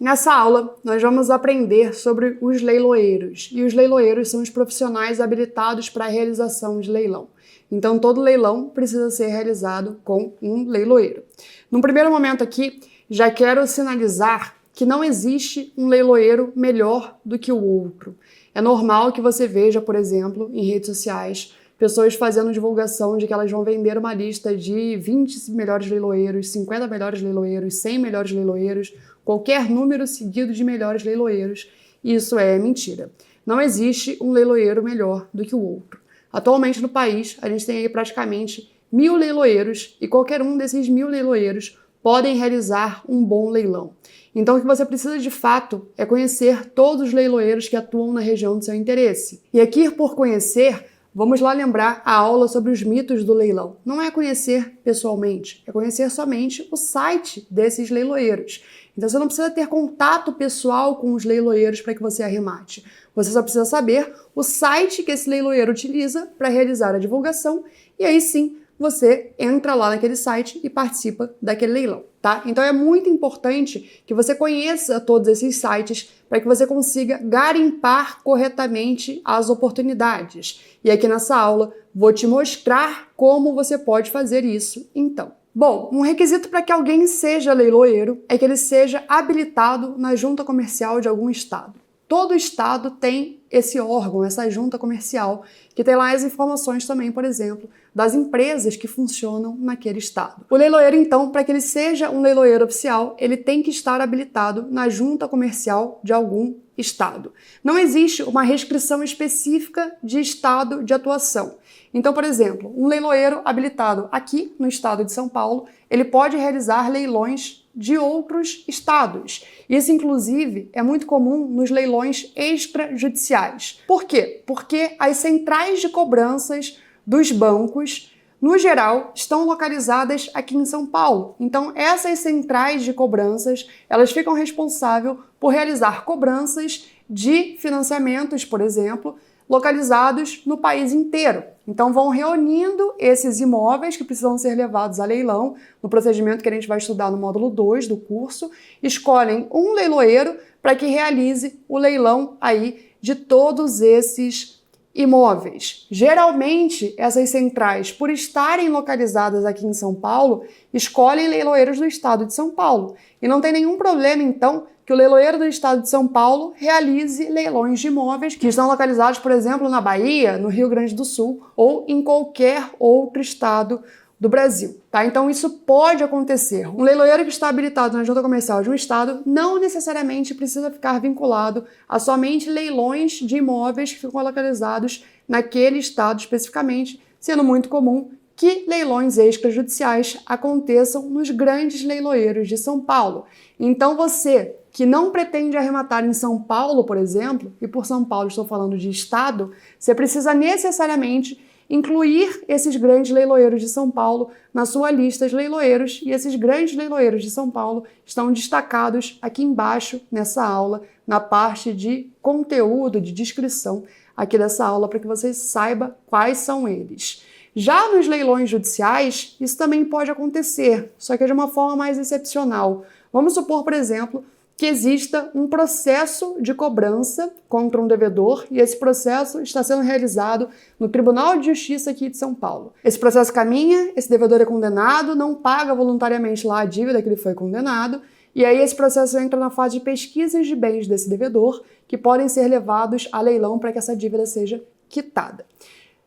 Nessa aula, nós vamos aprender sobre os leiloeiros. E os leiloeiros são os profissionais habilitados para a realização de leilão. Então, todo leilão precisa ser realizado com um leiloeiro. Num primeiro momento aqui, já quero sinalizar que não existe um leiloeiro melhor do que o outro. É normal que você veja, por exemplo, em redes sociais, pessoas fazendo divulgação de que elas vão vender uma lista de 20 melhores leiloeiros, 50 melhores leiloeiros, 100 melhores leiloeiros, qualquer número seguido de melhores leiloeiros. Isso é mentira. Não existe um leiloeiro melhor do que o outro. Atualmente no país, a gente tem aí praticamente 1.000 leiloeiros e qualquer um desses 1.000 leiloeiros podem realizar um bom leilão. Então o que você precisa de fato é conhecer todos os leiloeiros que atuam na região do seu interesse. E aqui, por conhecer, vamos lá lembrar a aula sobre os mitos do leilão. Não é conhecer pessoalmente, é conhecer somente o site desses leiloeiros. Então você não precisa ter contato pessoal com os leiloeiros para que você arremate. Você só precisa saber o site que esse leiloeiro utiliza para realizar a divulgação e aí sim você entra lá naquele site e participa daquele leilão, tá? Então é muito importante que você conheça todos esses sites para que você consiga garimpar corretamente as oportunidades. E aqui nessa aula vou te mostrar como você pode fazer isso então. Bom, um requisito para que alguém seja leiloeiro é que ele seja habilitado na junta comercial de algum estado. Todo estado tem esse órgão, essa junta comercial, que tem lá as informações também, por exemplo, das empresas que funcionam naquele estado. O leiloeiro, então, para que ele seja um leiloeiro oficial, ele tem que estar habilitado na junta comercial de algum estado. Não existe uma restrição específica de estado de atuação. Então, por exemplo, um leiloeiro habilitado aqui no estado de São Paulo, ele pode realizar leilões de outros estados. Isso, inclusive, é muito comum nos leilões extrajudiciais. Por quê? Porque as centrais de cobranças dos bancos, no geral, estão localizadas aqui em São Paulo. Então, essas centrais de cobranças, elas ficam responsáveis por realizar cobranças de financiamentos, por exemplo, localizados no país inteiro. Então vão reunindo esses imóveis que precisam ser levados a leilão, no procedimento que a gente vai estudar no módulo 2 do curso, escolhem um leiloeiro para que realize o leilão aí de todos esses imóveis. Geralmente, essas centrais, por estarem localizadas aqui em São Paulo, escolhem leiloeiros do estado de São Paulo. E não tem nenhum problema, então, que o leiloeiro do estado de São Paulo realize leilões de imóveis que estão localizados, por exemplo, na Bahia, no Rio Grande do Sul ou em qualquer outro estado do Brasil, tá? Então isso pode acontecer. Um leiloeiro que está habilitado na junta comercial de um estado não necessariamente precisa ficar vinculado a somente leilões de imóveis que ficam localizados naquele estado especificamente, sendo muito comum que leilões extrajudiciais aconteçam nos grandes leiloeiros de São Paulo. Então você que não pretende arrematar em São Paulo, por exemplo, e por São Paulo estou falando de estado, você precisa necessariamente incluir esses grandes leiloeiros de São Paulo na sua lista de leiloeiros, e esses grandes leiloeiros de São Paulo estão destacados aqui embaixo nessa aula, na parte de conteúdo, de descrição aqui dessa aula, para que você saiba quais são eles. Já nos leilões judiciais, isso também pode acontecer, só que de uma forma mais excepcional. Vamos supor, por exemplo, que exista um processo de cobrança contra um devedor e esse processo está sendo realizado no Tribunal de Justiça aqui de São Paulo. Esse processo caminha, esse devedor é condenado, não paga voluntariamente lá a dívida que ele foi condenado, e aí esse processo entra na fase de pesquisas de bens desse devedor, que podem ser levados a leilão para que essa dívida seja quitada.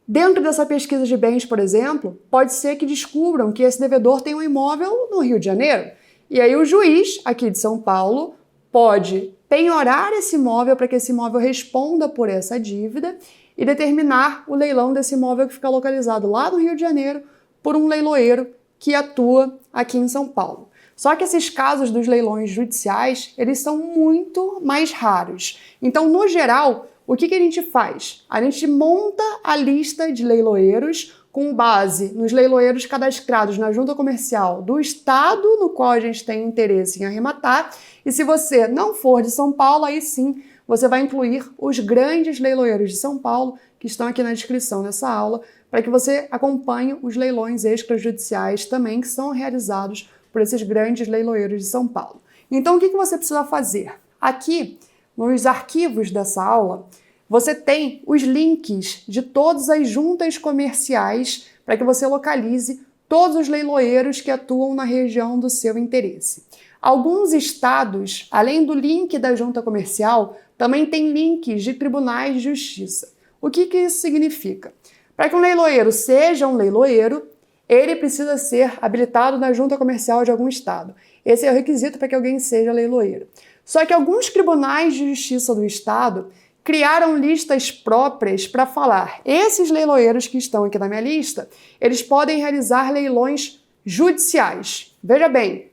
Dentro dessa pesquisa de bens, por exemplo, pode ser que descubram que esse devedor tem um imóvel no Rio de Janeiro, e aí o juiz aqui de São Paulo pode penhorar esse imóvel para que esse imóvel responda por essa dívida e determinar o leilão desse imóvel que fica localizado lá no Rio de Janeiro por um leiloeiro que atua aqui em São Paulo. Só que esses casos dos leilões judiciais, eles são muito mais raros. Então, no geral, o que a gente faz? A gente monta a lista de leiloeiros com base nos leiloeiros cadastrados na junta comercial do estado no qual a gente tem interesse em arrematar. E se você não for de São Paulo, aí sim você vai incluir os grandes leiloeiros de São Paulo, que estão aqui na descrição dessa aula, para que você acompanhe os leilões extrajudiciais também, que são realizados por esses grandes leiloeiros de São Paulo. Então, o que você precisa fazer? Aqui, nos arquivos dessa aula, você tem os links de todas as juntas comerciais para que você localize todos os leiloeiros que atuam na região do seu interesse. Alguns estados, além do link da junta comercial, também têm links de tribunais de justiça. O que isso significa? Para que um leiloeiro seja um leiloeiro, ele precisa ser habilitado na junta comercial de algum estado. Esse é o requisito para que alguém seja leiloeiro. Só que alguns tribunais de justiça do estado criaram listas próprias para falar: esses leiloeiros que estão aqui na minha lista, eles podem realizar leilões judiciais. Veja bem,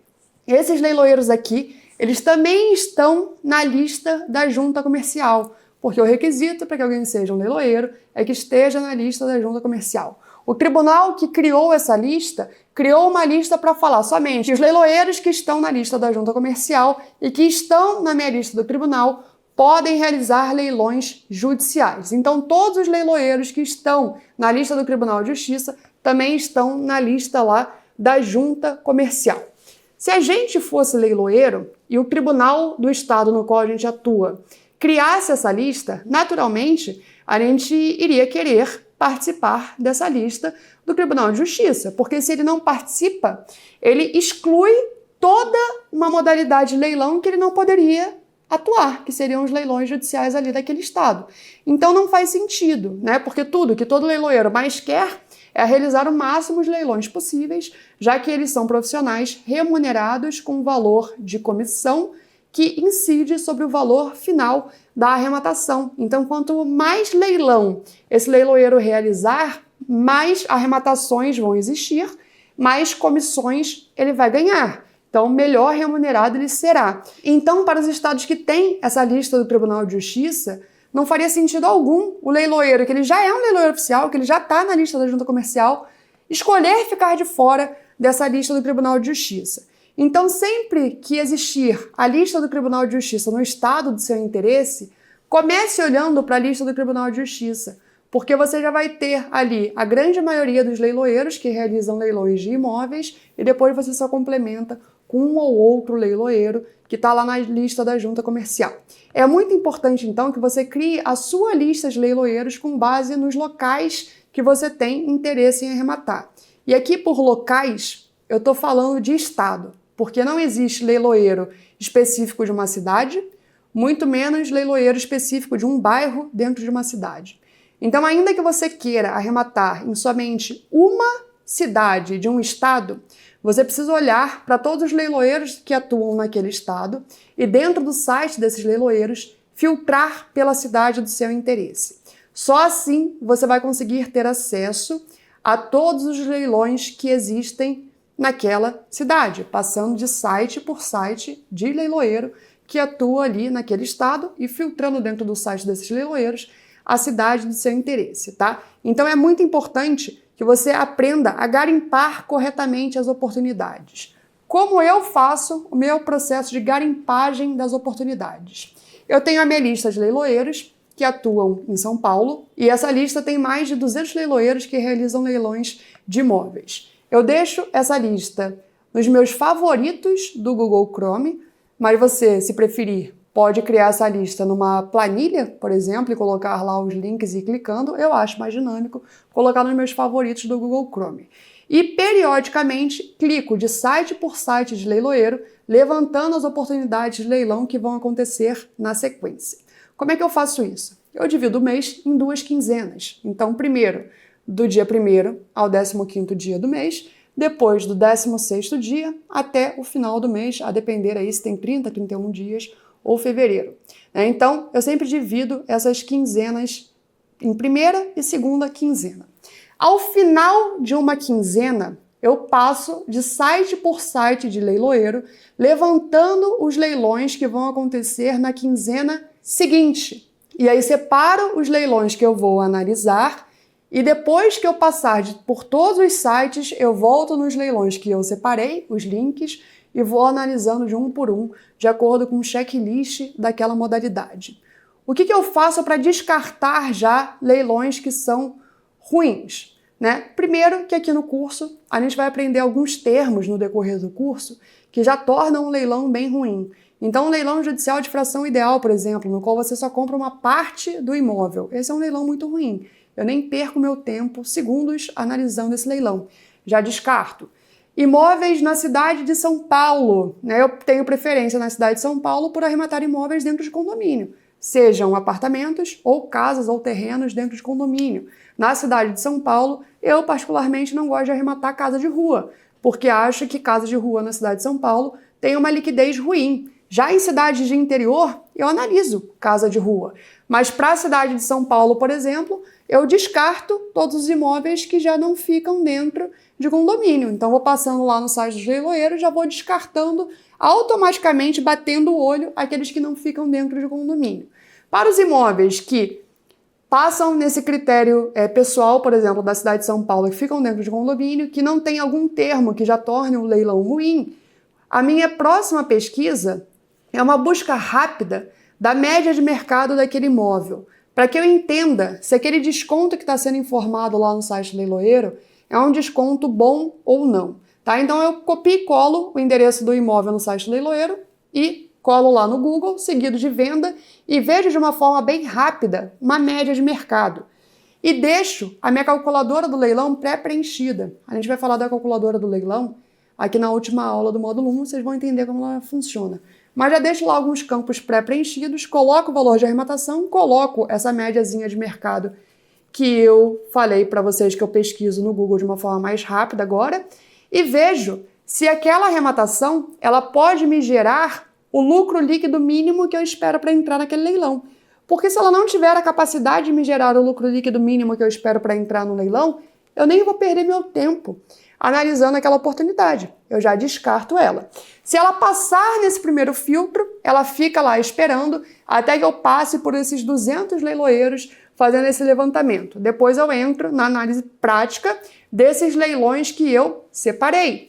esses leiloeiros aqui, eles também estão na lista da junta comercial, porque o requisito para que alguém seja um leiloeiro é que esteja na lista da junta comercial. O tribunal que criou essa lista, criou uma lista para falar somente os leiloeiros que estão na lista da junta comercial e que estão na minha lista do tribunal podem realizar leilões judiciais. Então, todos os leiloeiros que estão na lista do Tribunal de Justiça também estão na lista lá da junta comercial. Se a gente fosse leiloeiro e o tribunal do estado no qual a gente atua criasse essa lista, naturalmente a gente iria querer participar dessa lista do Tribunal de Justiça, porque se ele não participa, ele exclui toda uma modalidade de leilão que ele não poderia atuar, que seriam os leilões judiciais ali daquele estado. Então não faz sentido, né? Porque tudo que todo leiloeiro mais quer é realizar o máximo de leilões possíveis, já que eles são profissionais remunerados com valor de comissão que incide sobre o valor final da arrematação. Então, quanto mais leilão esse leiloeiro realizar, mais arrematações vão existir, mais comissões ele vai ganhar. Então, melhor remunerado ele será. Então, para os estados que têm essa lista do Tribunal de Justiça, não faria sentido algum o leiloeiro, que ele já é um leiloeiro oficial, que ele já está na lista da junta comercial, escolher ficar de fora dessa lista do Tribunal de Justiça. Então, sempre que existir a lista do Tribunal de Justiça no estado do seu interesse, comece olhando para a lista do Tribunal de Justiça, porque você já vai ter ali a grande maioria dos leiloeiros que realizam leilões de imóveis e depois você só complementa com um ou outro leiloeiro que está lá na lista da junta comercial. É muito importante, então, que você crie a sua lista de leiloeiros com base nos locais que você tem interesse em arrematar. E aqui, por locais, eu estou falando de estado, porque não existe leiloeiro específico de uma cidade, muito menos leiloeiro específico de um bairro dentro de uma cidade. Então, ainda que você queira arrematar em somente uma cidade de um estado, você precisa olhar para todos os leiloeiros que atuam naquele estado e, dentro do site desses leiloeiros, filtrar pela cidade do seu interesse. Só assim você vai conseguir ter acesso a todos os leilões que existem naquela cidade, passando de site por site de leiloeiro que atua ali naquele estado e filtrando dentro do site desses leiloeiros a cidade do seu interesse, tá? Então é muito importante que você aprenda a garimpar corretamente as oportunidades. Como eu faço o meu processo de garimpagem das oportunidades? Eu tenho a minha lista de leiloeiros que atuam em São Paulo e essa lista tem mais de 200 leiloeiros que realizam leilões de imóveis. Eu deixo essa lista nos meus favoritos do Google Chrome, mas você, se preferir, pode criar essa lista numa planilha, por exemplo, e colocar lá os links e ir clicando. Eu acho mais dinâmico colocar nos meus favoritos do Google Chrome. E, periodicamente, clico de site por site de leiloeiro, levantando as oportunidades de leilão que vão acontecer na sequência. Como é que eu faço isso? Eu divido o mês em 2 quinzenas. Então, primeiro, do dia 1º ao 15º dia do mês, depois do 16º dia até o final do mês, a depender aí se tem 30, 31 dias ou fevereiro. Então, eu sempre divido essas quinzenas em primeira e segunda quinzena. Ao final de uma quinzena, eu passo de site por site de leiloeiro, levantando os leilões que vão acontecer na quinzena seguinte. E aí separo os leilões que eu vou analisar e depois que eu passar por todos os sites, eu volto nos leilões que eu separei, os links, e vou analisando de um por um, de acordo com o checklist daquela modalidade. O que eu faço para descartar já leilões que são ruins? né? Primeiro que aqui no curso a gente vai aprender alguns termos no decorrer do curso que já tornam um leilão bem ruim. Então, um leilão judicial de fração ideal, por exemplo, no qual você só compra uma parte do imóvel. Esse é um leilão muito ruim. Eu nem perco meu tempo, segundos, analisando esse leilão. Já descarto. Imóveis na cidade de São Paulo, né? Eu tenho preferência na cidade de São Paulo por arrematar imóveis dentro de condomínio, sejam apartamentos ou casas ou terrenos dentro de condomínio. Na cidade de São Paulo, eu particularmente não gosto de arrematar casa de rua, porque acho que casa de rua na cidade de São Paulo tem uma liquidez ruim. Já em cidades de interior, eu analiso casa de rua. Mas para a cidade de São Paulo, por exemplo, eu descarto todos os imóveis que já não ficam dentro de condomínio. Então, vou passando lá no site dos leiloeiros, já vou descartando automaticamente, batendo o olho, aqueles que não ficam dentro de condomínio. Para os imóveis que passam nesse critério pessoal, por exemplo, da cidade de São Paulo, que ficam dentro de condomínio, que não tem algum termo que já torne o leilão ruim, a minha próxima pesquisa é uma busca rápida da média de mercado daquele imóvel, para que eu entenda se aquele desconto que está sendo informado lá no site do leiloeiro é um desconto bom ou não. Tá? Então eu copio e colo o endereço do imóvel no site do leiloeiro e colo lá no Google, seguido de venda, e vejo de uma forma bem rápida uma média de mercado. E deixo a minha calculadora do leilão pré-preenchida. A gente vai falar da calculadora do leilão aqui na última aula do módulo 1, vocês vão entender como ela funciona. Mas já deixo lá alguns campos pré-preenchidos, coloco o valor de arrematação, coloco essa médiazinha de mercado que eu falei para vocês que eu pesquiso no Google de uma forma mais rápida agora, e vejo se aquela arrematação ela pode me gerar o lucro líquido mínimo que eu espero para entrar naquele leilão. Porque se ela não tiver a capacidade de me gerar o lucro líquido mínimo que eu espero para entrar no leilão, eu nem vou perder meu tempo analisando aquela oportunidade. Eu já descarto ela. Se ela passar nesse primeiro filtro, ela fica lá esperando até que eu passe por esses 200 leiloeiros fazendo esse levantamento. Depois eu entro na análise prática desses leilões que eu separei.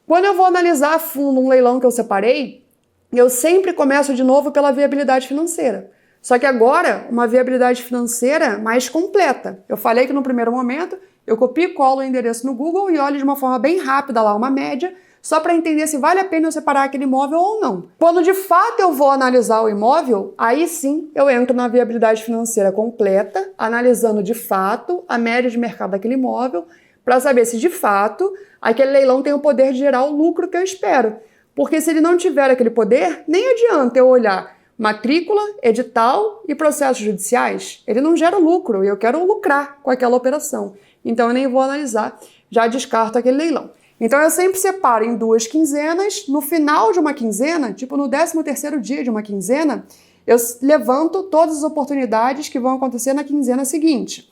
Quando eu vou analisar a fundo um leilão que eu separei, eu sempre começo de novo pela viabilidade financeira. Só que agora, uma viabilidade financeira mais completa. Eu falei que no primeiro momento, eu copio e colo o endereço no Google e olho de uma forma bem rápida lá uma média, só para entender se vale a pena eu separar aquele imóvel ou não. Quando de fato eu vou analisar o imóvel, aí sim eu entro na viabilidade financeira completa, analisando de fato a média de mercado daquele imóvel, para saber se de fato aquele leilão tem o poder de gerar o lucro que eu espero. Porque se ele não tiver aquele poder, nem adianta eu olhar matrícula, edital e processos judiciais. Ele não gera lucro e eu quero lucrar com aquela operação. Então eu nem vou analisar, já descarto aquele leilão. Então eu sempre separo em 2 quinzenas, no final de uma quinzena, tipo no 13º dia de uma quinzena, eu levanto todas as oportunidades que vão acontecer na quinzena seguinte.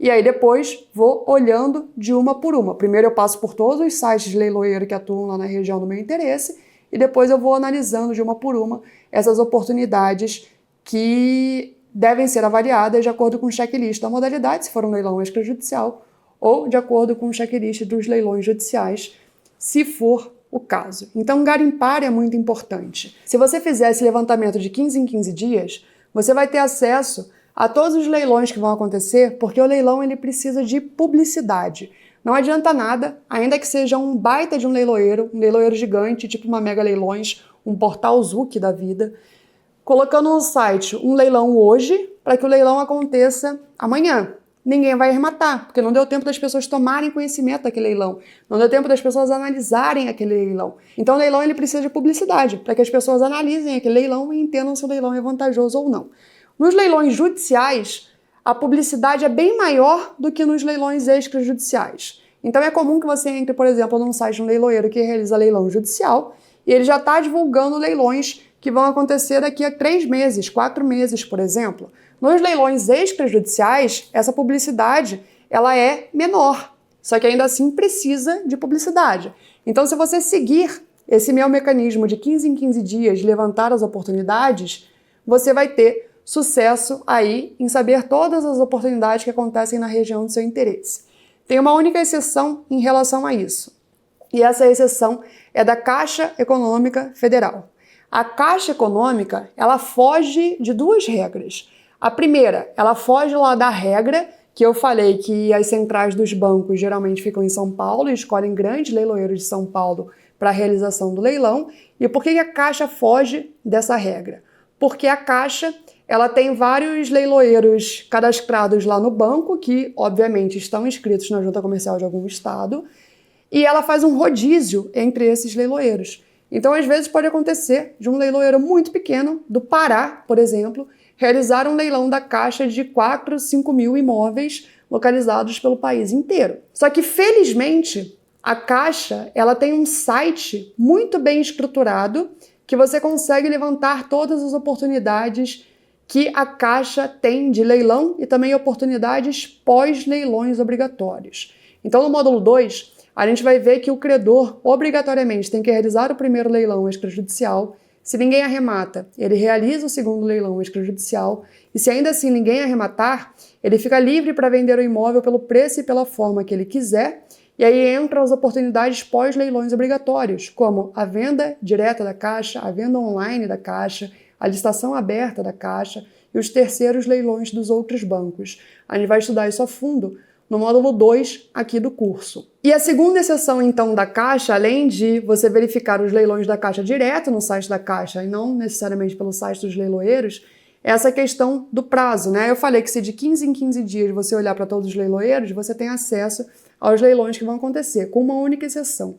E aí depois vou olhando de uma por uma. Primeiro eu passo por todos os sites de leiloeiro que atuam lá na região do meu interesse e depois eu vou analisando de uma por uma essas oportunidades que devem ser avaliadas de acordo com o checklist da modalidade, se for um leilão extrajudicial, ou de acordo com o checklist dos leilões judiciais, se for o caso. Então, garimpar é muito importante. Se você fizer esse levantamento de 15 em 15 dias, você vai ter acesso a todos os leilões que vão acontecer, porque o leilão ele precisa de publicidade. Não adianta nada, ainda que seja um baita de um leiloeiro gigante, tipo uma Mega Leilões, um portal Zuc da vida, colocando no site um leilão hoje para que o leilão aconteça amanhã. Ninguém vai arrematar, porque não deu tempo das pessoas tomarem conhecimento daquele leilão, não deu tempo das pessoas analisarem aquele leilão. Então o leilão ele precisa de publicidade, para que as pessoas analisem aquele leilão e entendam se o leilão é vantajoso ou não. Nos leilões judiciais, a publicidade é bem maior do que nos leilões extrajudiciais. Então é comum que você entre, por exemplo, num site de um leiloeiro que realiza leilão judicial e ele já está divulgando leilões que vão acontecer daqui a 3 meses, 4 meses, por exemplo. Nos leilões extrajudiciais, essa publicidade ela é menor, só que ainda assim precisa de publicidade. Então, se você seguir esse meu mecanismo de 15 em 15 dias, levantar as oportunidades, você vai ter sucesso aí em saber todas as oportunidades que acontecem na região do seu interesse. Tem uma única exceção em relação a isso, e essa exceção é da Caixa Econômica Federal. A Caixa Econômica, ela foge de 2 regras. A primeira, ela foge lá da regra que eu falei que as centrais dos bancos geralmente ficam em São Paulo e escolhem grandes leiloeiros de São Paulo para a realização do leilão. E por que a Caixa foge dessa regra? Porque a Caixa ela tem vários leiloeiros cadastrados lá no banco, que obviamente estão inscritos na junta comercial de algum estado, e ela faz um rodízio entre esses leiloeiros. Então, às vezes, pode acontecer de um leiloeiro muito pequeno, do Pará, por exemplo, realizar um leilão da Caixa de 4, 5 mil imóveis localizados pelo país inteiro. Só que, felizmente, a Caixa ela tem um site muito bem estruturado que você consegue levantar todas as oportunidades que a Caixa tem de leilão e também oportunidades pós-leilões obrigatórios. Então, no módulo 2, a gente vai ver que o credor obrigatoriamente tem que realizar o primeiro leilão extrajudicial. Se ninguém arremata, ele realiza o segundo leilão extrajudicial e se ainda assim ninguém arrematar, ele fica livre para vender o imóvel pelo preço e pela forma que ele quiser. E aí entram as oportunidades pós-leilões obrigatórios, como a venda direta da Caixa, a venda online da Caixa, a licitação aberta da Caixa e os terceiros leilões dos outros bancos. A gente vai estudar isso a fundo no módulo 2 aqui do curso. E a segunda exceção, então, da Caixa, além de você verificar os leilões da Caixa direto no site da Caixa e não necessariamente pelo site dos leiloeiros, é essa questão do prazo, né? Eu falei que se de 15 em 15 dias você olhar para todos os leiloeiros, você tem acesso aos leilões que vão acontecer, com uma única exceção.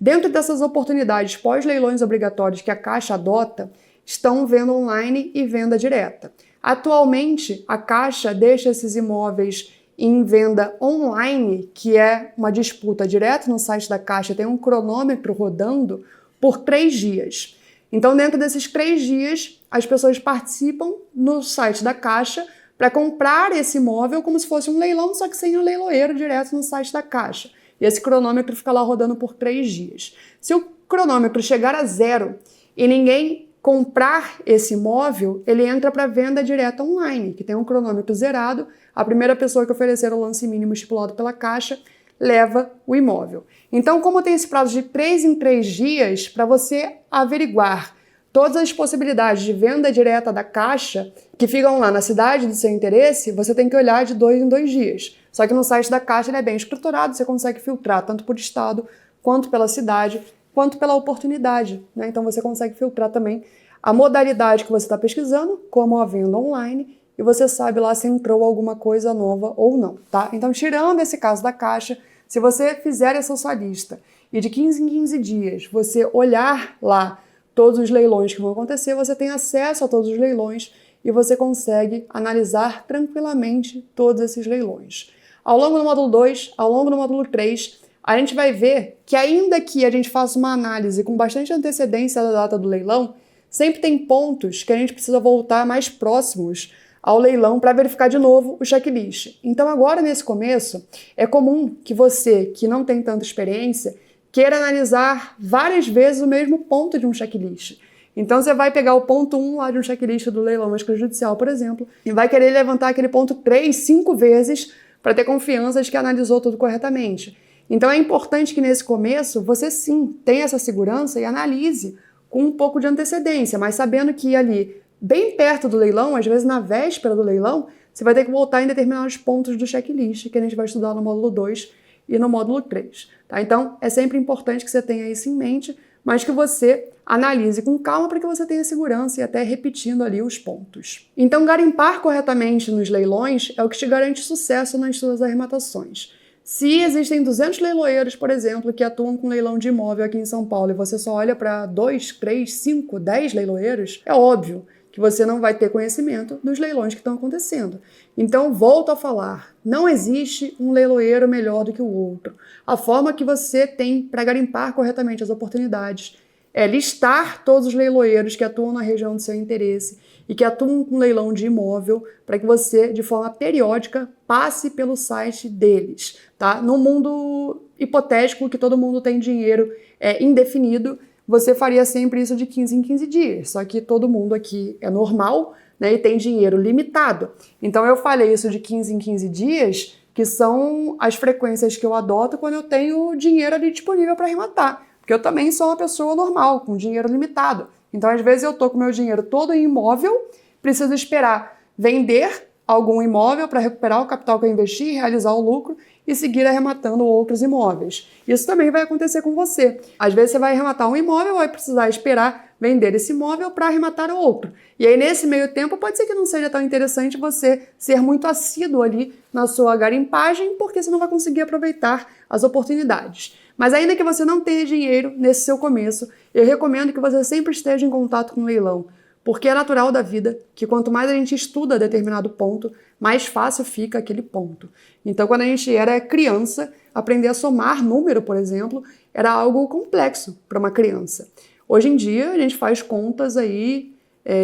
Dentro dessas oportunidades pós-leilões obrigatórios que a Caixa adota, estão venda online e venda direta. Atualmente, a Caixa deixa esses imóveis em venda online, que é uma disputa direto no site da Caixa, tem um cronômetro rodando por 3 dias. Então, dentro desses 3 dias, as pessoas participam no site da Caixa para comprar esse imóvel como se fosse um leilão, só que sem o leiloeiro direto no site da Caixa. E esse cronômetro fica lá rodando por 3 dias. Se o cronômetro chegar a 0 e ninguém comprar esse imóvel, ele entra para venda direta online, que tem um cronômetro zerado. A primeira pessoa que oferecer o lance mínimo estipulado pela Caixa leva o imóvel. Então, como tem esse prazo de 3 em 3 dias, para você averiguar todas as possibilidades de venda direta da Caixa que ficam lá na cidade do seu interesse, você tem que olhar de 2 em 2 dias. Só que no site da Caixa ele é bem estruturado, você consegue filtrar tanto por estado, quanto pela cidade, quanto pela oportunidade, né? Então você consegue filtrar também a modalidade que você está pesquisando, como a venda online, e você sabe lá se entrou alguma coisa nova ou não, tá? Então, tirando esse caso da Caixa, se você fizer essa sua lista e de 15 em 15 dias você olhar lá todos os leilões que vão acontecer, você tem acesso a todos os leilões e você consegue analisar tranquilamente todos esses leilões. Ao longo do módulo 2, ao longo do módulo 3, a gente vai ver que ainda que a gente faça uma análise com bastante antecedência da data do leilão, sempre tem pontos que a gente precisa voltar mais próximos ao leilão para verificar de novo o checklist. Então agora, nesse começo, é comum que você, que não tem tanta experiência, queira analisar várias vezes o mesmo ponto de um checklist. Então você vai pegar o ponto 1 lá de um checklist do leilão extrajudicial, por exemplo, e vai querer levantar aquele ponto 3, 5 vezes para ter confiança de que analisou tudo corretamente. Então é importante que nesse começo você sim tenha essa segurança e analise com um pouco de antecedência, mas sabendo que ali, bem perto do leilão, às vezes na véspera do leilão, você vai ter que voltar em determinados pontos do checklist que a gente vai estudar no módulo 2 e no módulo 3. Tá? Então é sempre importante que você tenha isso em mente, mas que você analise com calma para que você tenha segurança e até repetindo ali os pontos. Então garimpar corretamente nos leilões é o que te garante sucesso nas suas arrematações. Se existem 200 leiloeiros, por exemplo, que atuam com leilão de imóvel aqui em São Paulo e você só olha para 2, 3, 5, 10 leiloeiros, é óbvio que você não vai ter conhecimento dos leilões que estão acontecendo. Então, volto a falar, não existe um leiloeiro melhor do que o outro. A forma que você tem para garimpar corretamente as oportunidades é listar todos os leiloeiros que atuam na região do seu interesse e que atuam com leilão de imóvel para que você, de forma periódica, passe pelo site deles, tá? No mundo hipotético que todo mundo tem dinheiro indefinido, você faria sempre isso de 15 em 15 dias, só que todo mundo aqui é normal, né, e tem dinheiro limitado. Então eu falei isso de 15 em 15 dias, que são as frequências que eu adoto quando eu tenho dinheiro ali disponível para arrematar, porque eu também sou uma pessoa normal, com dinheiro limitado. Então, às vezes, eu estou com meu dinheiro todo em imóvel, preciso esperar vender algum imóvel para recuperar o capital que eu investi, realizar o lucro e seguir arrematando outros imóveis. Isso também vai acontecer com você. Às vezes você vai arrematar um imóvel, vai precisar esperar vender esse imóvel para arrematar outro. E aí, nesse meio tempo, pode ser que não seja tão interessante você ser muito assíduo ali na sua garimpagem, porque você não vai conseguir aproveitar as oportunidades. Mas ainda que você não tenha dinheiro nesse seu começo, eu recomendo que você sempre esteja em contato com o leilão, porque é natural da vida que quanto mais a gente estuda determinado ponto, mais fácil fica aquele ponto. Então, quando a gente era criança, aprender a somar número, por exemplo, era algo complexo para uma criança. Hoje em dia, a gente faz contas aí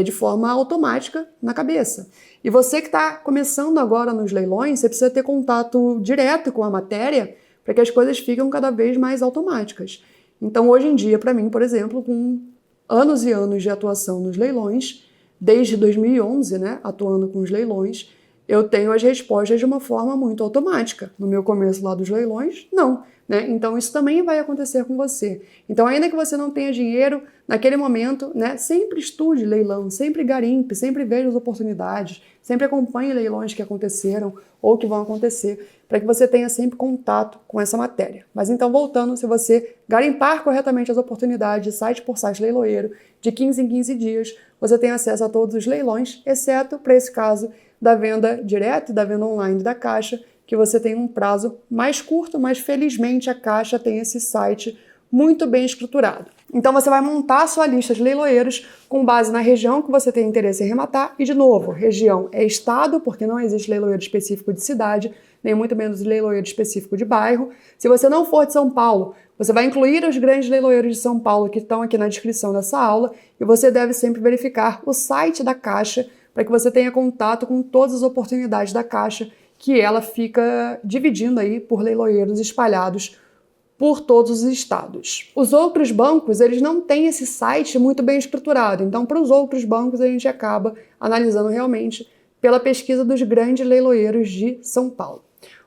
de forma automática na cabeça. E você que está começando agora nos leilões, você precisa ter contato direto com a matéria para que as coisas fiquem cada vez mais automáticas. Então, hoje em dia, para mim, por exemplo, com anos e anos de atuação nos leilões, desde 2011, né, atuando com os leilões, eu tenho as respostas de uma forma muito automática. No meu começo lá dos leilões, não. Né? Então, isso também vai acontecer com você. Então, ainda que você não tenha dinheiro naquele momento, né, sempre estude leilão, sempre garimpe, sempre veja as oportunidades, sempre acompanhe leilões que aconteceram ou que vão acontecer, para que você tenha sempre contato com essa matéria. Mas então, voltando, se você garimpar corretamente as oportunidades, site por site leiloeiro, de 15 em 15 dias, você tem acesso a todos os leilões, exceto para esse caso da venda direta e da venda online da Caixa, que você tem um prazo mais curto, mas felizmente a Caixa tem esse site muito bem estruturado. Então você vai montar a sua lista de leiloeiros com base na região que você tem interesse em arrematar e, de novo, região é estado, porque não existe leiloeiro específico de cidade, nem muito menos leiloeiro específico de bairro. Se você não for de São Paulo, você vai incluir os grandes leiloeiros de São Paulo que estão aqui na descrição dessa aula e você deve sempre verificar o site da Caixa para que você tenha contato com todas as oportunidades da Caixa, que ela fica dividindo aí por leiloeiros espalhados por todos os estados. Os outros bancos, eles não têm esse site muito bem estruturado, então para os outros bancos a gente acaba analisando realmente pela pesquisa dos grandes leiloeiros de São Paulo.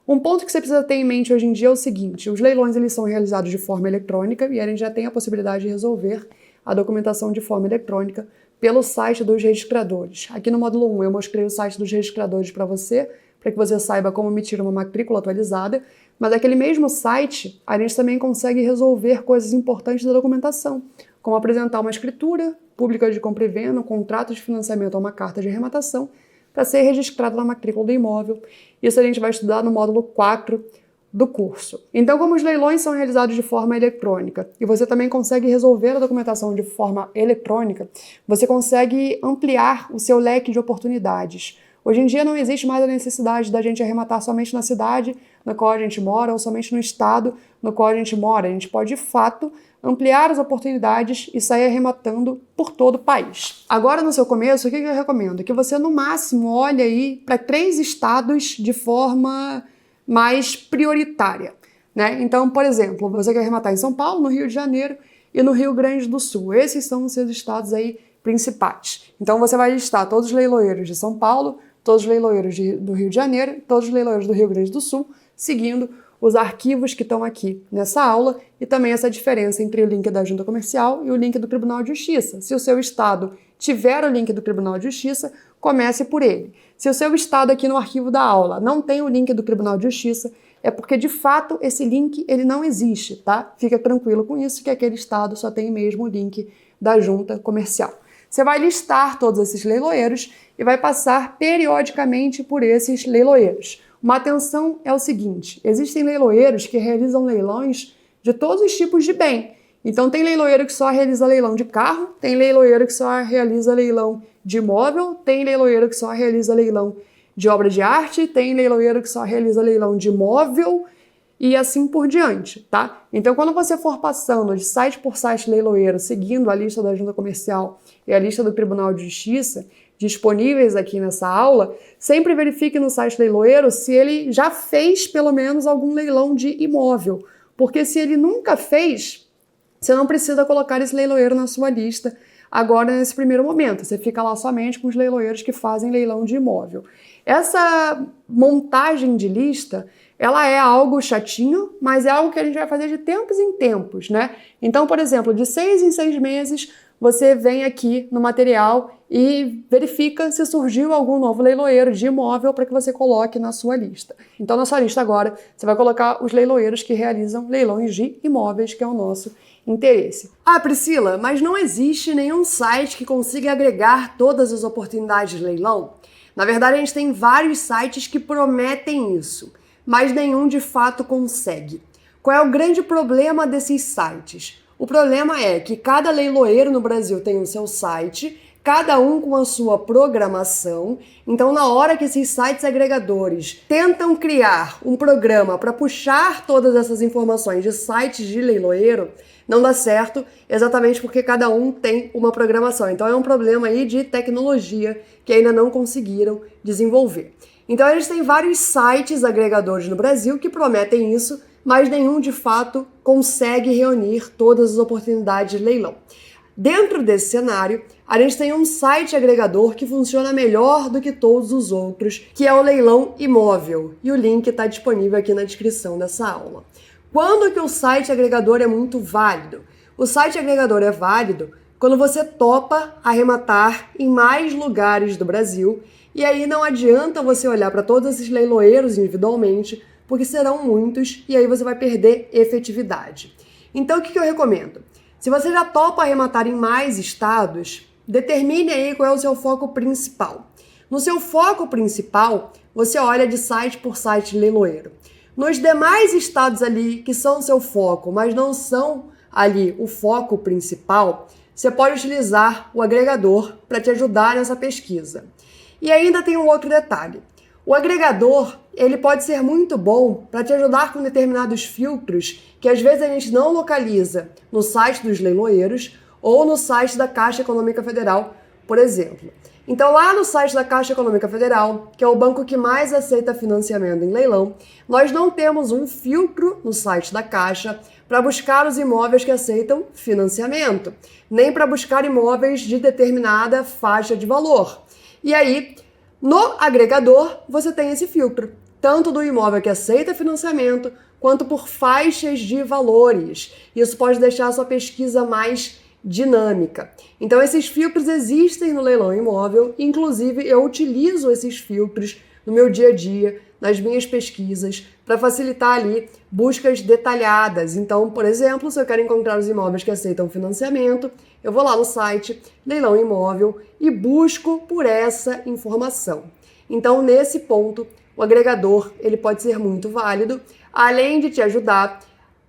Um ponto que você precisa ter em mente hoje em dia é o seguinte: os leilões eles são realizados de forma eletrônica e a gente já tem a possibilidade de resolver a documentação de forma eletrônica pelo site dos registradores. Aqui no módulo 1 eu mostrei o site dos registradores para que você saiba como emitir uma matrícula atualizada, mas aquele mesmo site a gente também consegue resolver coisas importantes da documentação, como apresentar uma escritura pública de compra e venda, um contrato de financiamento ou uma carta de arrematação para ser registrado na matrícula do imóvel. Isso a gente vai estudar no módulo 4 do curso. Então, como os leilões são realizados de forma eletrônica e você também consegue resolver a documentação de forma eletrônica, você consegue ampliar o seu leque de oportunidades. Hoje em dia não existe mais a necessidade da gente arrematar somente na cidade na qual a gente mora ou somente no estado no qual a gente mora. A gente pode, de fato, ampliar as oportunidades e sair arrematando por todo o país. Agora, no seu começo, o que eu recomendo? Que você, no máximo, olhe aí para 3 estados de forma mais prioritária, né? Então, por exemplo, você quer arrematar em São Paulo, no Rio de Janeiro e no Rio Grande do Sul. Esses são os seus estados aí principais. Então, você vai listar todos os leiloeiros de São Paulo, todos os leiloeiros do Rio de Janeiro, todos os leiloeiros do Rio Grande do Sul, seguindo os arquivos que estão aqui nessa aula e também essa diferença entre o link da Junta Comercial e o link do Tribunal de Justiça. Se o seu estado tiver o link do Tribunal de Justiça, comece por ele. Se o seu estado aqui no arquivo da aula não tem o link do Tribunal de Justiça, é porque, de fato, esse link ele não existe, tá? Fica tranquilo com isso, que aquele estado só tem mesmo o link da Junta Comercial. Você vai listar todos esses leiloeiros e vai passar periodicamente por esses leiloeiros. Uma atenção é o seguinte: existem leiloeiros que realizam leilões de todos os tipos de bem. Então tem leiloeiro que só realiza leilão de carro, tem leiloeiro que só realiza leilão de imóvel, tem leiloeiro que só realiza leilão de obra de arte, tem leiloeiro que só realiza leilão de imóvel e assim por diante, tá? Então, quando você for passando de site por site leiloeiro, seguindo a lista da Junta Comercial e a lista do Tribunal de Justiça, disponíveis aqui nessa aula, sempre verifique no site leiloeiro se ele já fez pelo menos algum leilão de imóvel, porque se ele nunca fez, você não precisa colocar esse leiloeiro na sua lista agora nesse primeiro momento. Você fica lá somente com os leiloeiros que fazem leilão de imóvel. Essa montagem de lista, ela é algo chatinho, mas é algo que a gente vai fazer de tempos em tempos, né? Então, por exemplo, de 6 em 6 meses, você vem aqui no material e verifica se surgiu algum novo leiloeiro de imóvel para que você coloque na sua lista. Então, na sua lista agora, você vai colocar os leiloeiros que realizam leilões de imóveis, que é o nosso interesse. Ah, Priscila, mas não existe nenhum site que consiga agregar todas as oportunidades de leilão? Na verdade, a gente tem vários sites que prometem isso, mas nenhum de fato consegue. Qual é o grande problema desses sites? O problema é que cada leiloeiro no Brasil tem o seu site, cada um com a sua programação. Então, na hora que esses sites agregadores tentam criar um programa para puxar todas essas informações de sites de leiloeiro, não dá certo, exatamente porque cada um tem uma programação. Então, é um problema aí de tecnologia que ainda não conseguiram desenvolver. Então, a gente tem vários sites agregadores no Brasil que prometem isso, mas nenhum de fato consegue reunir todas as oportunidades de leilão. Dentro desse cenário, a gente tem um site agregador que funciona melhor do que todos os outros, que é o Leilão Imóvel, e o link está disponível aqui na descrição dessa aula. Quando que o site agregador é muito válido? O site agregador é válido quando você topa arrematar em mais lugares do Brasil, e aí não adianta você olhar para todos esses leiloeiros individualmente, porque serão muitos e aí você vai perder efetividade. Então, o que eu recomendo? Se você já topa arrematar em mais estados, determine aí qual é o seu foco principal. No seu foco principal, você olha de site por site de leiloeiro. Nos demais estados ali que são o seu foco, mas não são ali o foco principal, você pode utilizar o agregador para te ajudar nessa pesquisa. E ainda tem um outro detalhe. O agregador, ele pode ser muito bom para te ajudar com determinados filtros que às vezes a gente não localiza no site dos leiloeiros ou no site da Caixa Econômica Federal, por exemplo. Então, lá no site da Caixa Econômica Federal, que é o banco que mais aceita financiamento em leilão, nós não temos um filtro no site da Caixa para buscar os imóveis que aceitam financiamento, nem para buscar imóveis de determinada faixa de valor. E aí, no agregador, você tem esse filtro, tanto do imóvel que aceita financiamento, quanto por faixas de valores. Isso pode deixar a sua pesquisa mais dinâmica. Então, esses filtros existem no leilão imóvel, inclusive eu utilizo esses filtros no meu dia a dia, nas minhas pesquisas, para facilitar ali buscas detalhadas. Então, por exemplo, se eu quero encontrar os imóveis que aceitam financiamento, eu vou lá no site Leilão Imóvel e busco por essa informação. Então, nesse ponto, o agregador ele pode ser muito válido, além de te ajudar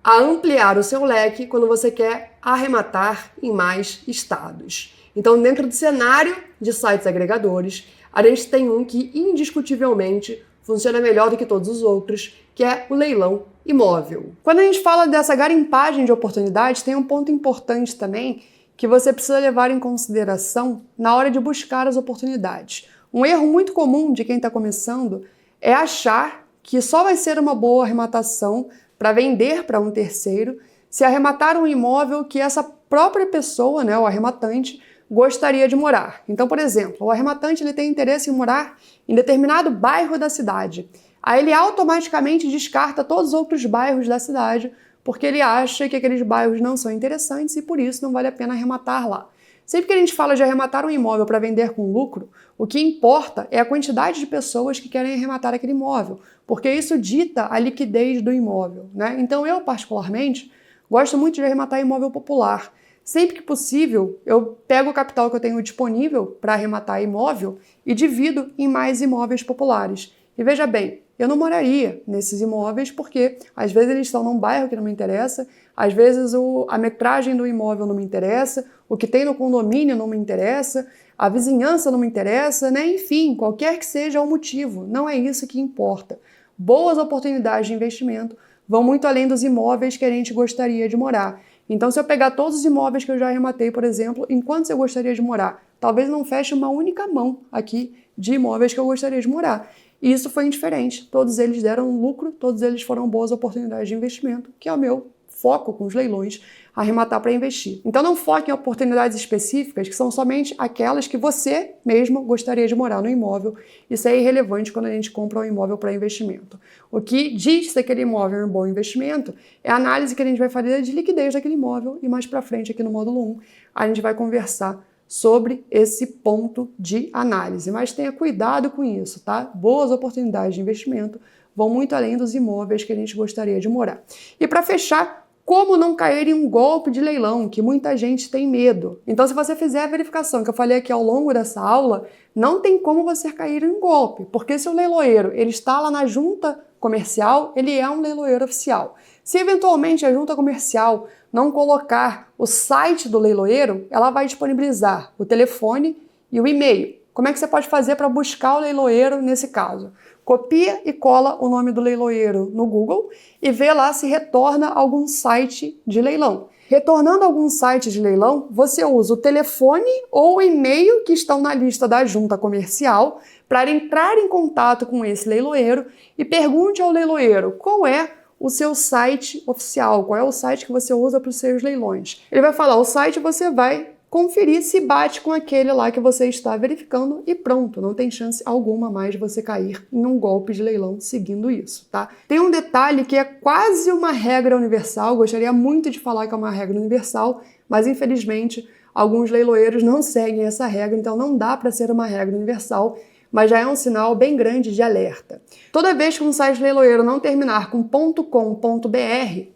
a ampliar o seu leque quando você quer arrematar em mais estados. Então, dentro do cenário de sites agregadores, a gente tem um que indiscutivelmente funciona melhor do que todos os outros, que é o Leilão Imóvel. Quando a gente fala dessa garimpagem de oportunidades, tem um ponto importante também que você precisa levar em consideração na hora de buscar as oportunidades. Um erro muito comum de quem está começando é achar que só vai ser uma boa arrematação para vender para um terceiro se arrematar um imóvel que essa própria pessoa, né, o arrematante, gostaria de morar. Então, por exemplo, o arrematante ele tem interesse em morar em determinado bairro da cidade. Aí ele automaticamente descarta todos os outros bairros da cidade porque ele acha que aqueles bairros não são interessantes e por isso não vale a pena arrematar lá. Sempre que a gente fala de arrematar um imóvel para vender com lucro, o que importa é a quantidade de pessoas que querem arrematar aquele imóvel, porque isso dita a liquidez do imóvel, né? Então eu, particularmente, gosto muito de arrematar imóvel popular. Sempre que possível, eu pego o capital que eu tenho disponível para arrematar imóvel e divido em mais imóveis populares. E veja bem, eu não moraria nesses imóveis porque às vezes eles estão num bairro que não me interessa, às vezes a metragem do imóvel não me interessa, o que tem no condomínio não me interessa, a vizinhança não me interessa, né? Enfim, qualquer que seja o motivo, não é isso que importa. Boas oportunidades de investimento vão muito além dos imóveis que a gente gostaria de morar. Então, se eu pegar todos os imóveis que eu já arrematei, por exemplo, em quantos eu gostaria de morar? Talvez não feche uma única mão aqui de imóveis que eu gostaria de morar. E isso foi indiferente. Todos eles deram lucro, todos eles foram boas oportunidades de investimento, que ao meu foco com os leilões, arrematar para investir. Então não foque em oportunidades específicas que são somente aquelas que você mesmo gostaria de morar no imóvel. Isso é irrelevante quando a gente compra um imóvel para investimento. O que diz se aquele imóvel é um bom investimento é a análise que a gente vai fazer de liquidez daquele imóvel, e mais para frente aqui no módulo 1 a gente vai conversar sobre esse ponto de análise. Mas tenha cuidado com isso, tá? Boas oportunidades de investimento vão muito além dos imóveis que a gente gostaria de morar. E para fechar, como não cair em um golpe de leilão, que muita gente tem medo. Então, se você fizer a verificação que eu falei aqui ao longo dessa aula, não tem como você cair em um golpe, porque se o leiloeiro ele está lá na junta comercial, ele é um leiloeiro oficial. Se eventualmente a junta comercial não colocar o site do leiloeiro, ela vai disponibilizar o telefone e o e-mail. Como é que você pode fazer para buscar o leiloeiro nesse caso? Copia e cola o nome do leiloeiro no Google e vê lá se retorna algum site de leilão. Retornando algum site de leilão, você usa o telefone ou o e-mail que estão na lista da junta comercial para entrar em contato com esse leiloeiro e pergunte ao leiloeiro qual é o seu site oficial, qual é o site que você usa para os seus leilões. Ele vai falar o site, você vai conferir se bate com aquele lá que você está verificando e pronto, não tem chance alguma mais de você cair em um golpe de leilão seguindo isso, tá? Tem um detalhe que é quase uma regra universal, gostaria muito de falar que é uma regra universal, mas infelizmente alguns leiloeiros não seguem essa regra, então não dá para ser uma regra universal, mas já é um sinal bem grande de alerta. Toda vez que um site leiloeiro não terminar com .com.br,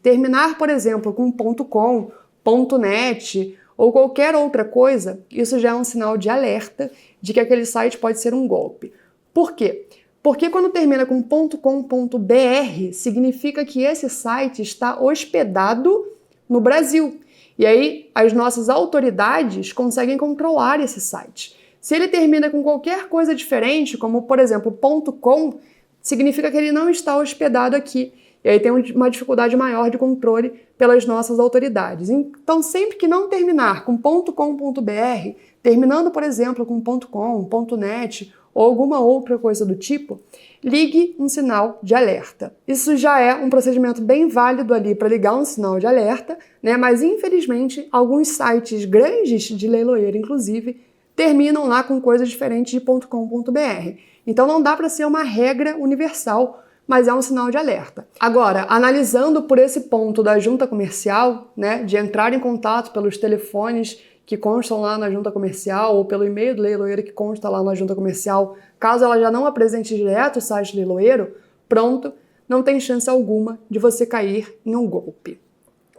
terminar, por exemplo, com .com, .net ou qualquer outra coisa, isso já é um sinal de alerta de que aquele site pode ser um golpe. Por quê? Porque quando termina com .com.br, significa que esse site está hospedado no Brasil. E aí as nossas autoridades conseguem controlar esse site. Se ele termina com qualquer coisa diferente, como por exemplo .com, significa que ele não está hospedado aqui. E aí tem uma dificuldade maior de controle pelas nossas autoridades. Então, sempre que não terminar com .com.br, terminando, por exemplo, com .com, .net ou alguma outra coisa do tipo, ligue um sinal de alerta. Isso já é um procedimento bem válido ali para ligar um sinal de alerta, né? Mas infelizmente, alguns sites grandes de leiloeiro, inclusive, terminam lá com coisas diferentes de .com.br. Então não dá para ser uma regra universal, mas é um sinal de alerta. Agora, analisando por esse ponto da junta comercial, né, de entrar em contato pelos telefones que constam lá na junta comercial ou pelo e-mail do leiloeiro que consta lá na junta comercial, caso ela já não apresente direto o site do leiloeiro, pronto, não tem chance alguma de você cair em um golpe.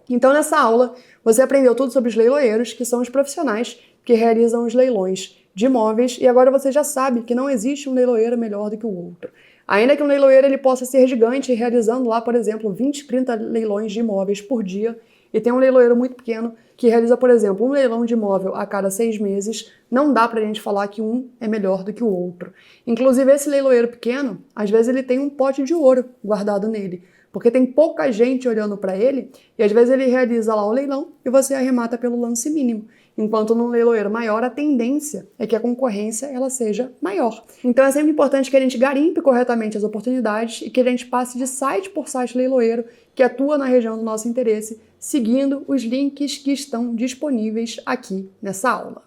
Então, nessa aula, você aprendeu tudo sobre os leiloeiros, que são os profissionais que realizam os leilões de imóveis, e agora você já sabe que não existe um leiloeiro melhor do que o outro. Ainda que um leiloeiro ele possa ser gigante, realizando lá, por exemplo, 20, 30 leilões de imóveis por dia, e tem um leiloeiro muito pequeno que realiza, por exemplo, um leilão de imóvel a cada 6 meses, não dá pra gente falar que um é melhor do que o outro. Inclusive, esse leiloeiro pequeno, às vezes ele tem um pote de ouro guardado nele, porque tem pouca gente olhando para ele, e às vezes ele realiza lá o leilão e você arremata pelo lance mínimo. Enquanto num leiloeiro maior, a tendência é que a concorrência ela seja maior. Então é sempre importante que a gente garimpe corretamente as oportunidades e que a gente passe de site por site leiloeiro que atua na região do nosso interesse, seguindo os links que estão disponíveis aqui nessa aula.